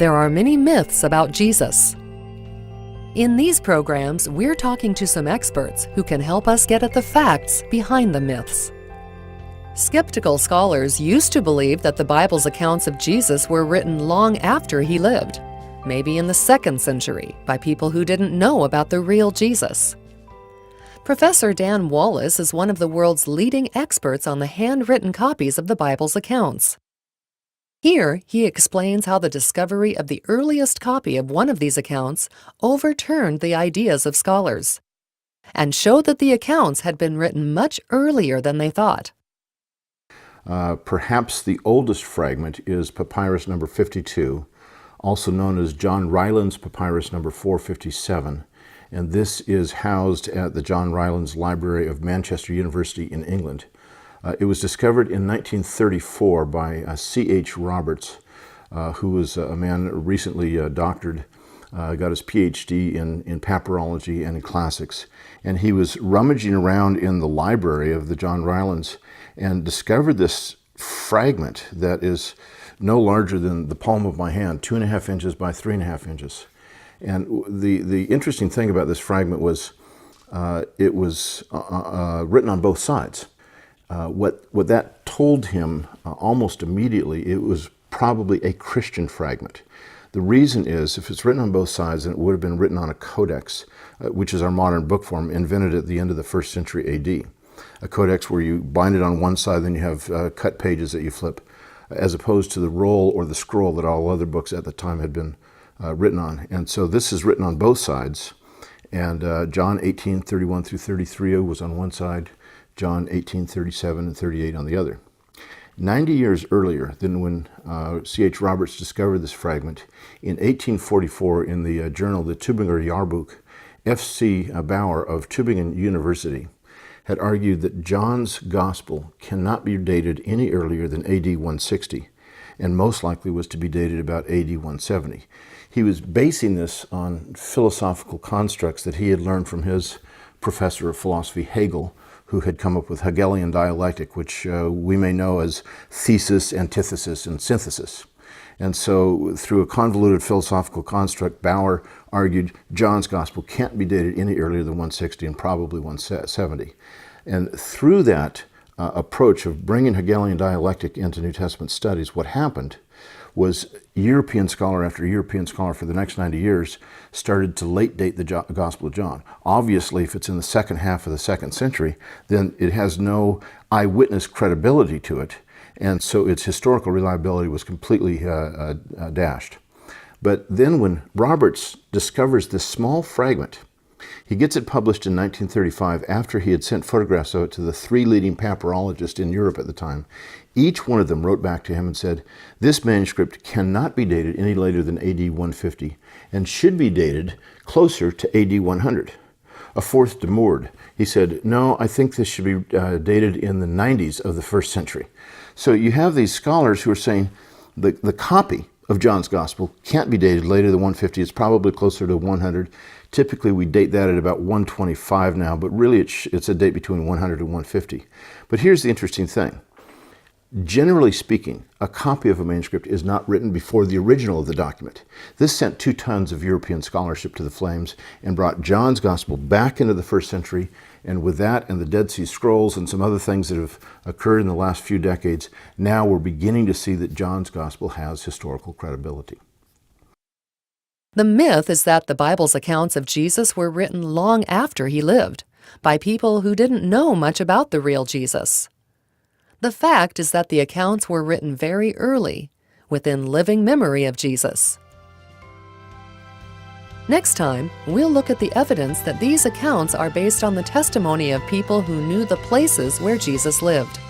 there are many myths about Jesus. In these programs, we're talking to some experts who can help us get at the facts behind the myths. Skeptical scholars used to believe that the Bible's accounts of Jesus were written long after he lived, maybe in the 2nd century, by people who didn't know about the real Jesus. Professor Dan Wallace is one of the world's leading experts on the handwritten copies of the Bible's accounts. Here, he explains how the discovery of the earliest copy of one of these accounts overturned the ideas of scholars, and showed that the accounts had been written much earlier than they thought. Perhaps the oldest fragment is papyrus number 52, also known as John Rylands papyrus number 457, and this is housed at the John Rylands Library of Manchester University in England. It was discovered in 1934 by C.H. Roberts, who was a man recently doctored, got his PhD in papyrology and in classics. And he was rummaging around in the library of the John Rylands and discovered this fragment that is no larger than the palm of my hand, 2.5 inches by 3.5 inches. And the interesting thing about this fragment was it was written on both sides. What that told him almost immediately, it was probably a Christian fragment. The reason is, if it's written on both sides, then it would have been written on a codex, which is our modern book form, invented at the end of the 1st century AD. A codex where you bind it on one side, then you have cut pages that you flip, as opposed to the roll or the scroll that all other books at the time had been written on. And so this is written on both sides, and John 18:31 through 33 was on one side, John 18:37 and 38 on the other. 90 years earlier than when C.H. Roberts discovered this fragment, in 1844 in the journal The Tübinger Jahrbuch, F.C. Bauer of Tübingen University had argued that John's Gospel cannot be dated any earlier than AD 160, and most likely was to be dated about AD 170. He was basing this on philosophical constructs that he had learned from his professor of philosophy, Hegel, who had come up with Hegelian dialectic, which we may know as thesis, antithesis, and synthesis. And so through a convoluted philosophical construct, Bauer argued John's Gospel can't be dated any earlier than 160 and probably 170. And through that approach of bringing Hegelian dialectic into New Testament studies, what happened was European scholar after European scholar for the next 90 years started to late date the Gospel of John. Obviously, if it's in the second half of the 2nd century, then it has no eyewitness credibility to it, and so its historical reliability was completely dashed. But then when Roberts discovers this small fragment, he gets it published in 1935 after he had sent photographs of it to the 3 leading papyrologists in Europe at the time. Each one of them wrote back to him and said, this manuscript cannot be dated any later than AD 150 and should be dated closer to AD 100. A fourth demurred. He said, no, I think this should be dated in the 90s of the 1st century. So you have these scholars who are saying the copy of John's Gospel can't be dated later than 150. It's probably closer to 100. Typically, we date that at about 125 now, but really it's a date between 100 and 150. But here's the interesting thing. Generally speaking, a copy of a manuscript is not written before the original of the document. This sent 2 tons of European scholarship to the flames and brought John's Gospel back into the 1st century. And with that and the Dead Sea Scrolls and some other things that have occurred in the last few decades, now we're beginning to see that John's Gospel has historical credibility. The myth is that the Bible's accounts of Jesus were written long after he lived, by people who didn't know much about the real Jesus. The fact is that the accounts were written very early, within living memory of Jesus. Next time, we'll look at the evidence that these accounts are based on the testimony of people who knew the places where Jesus lived.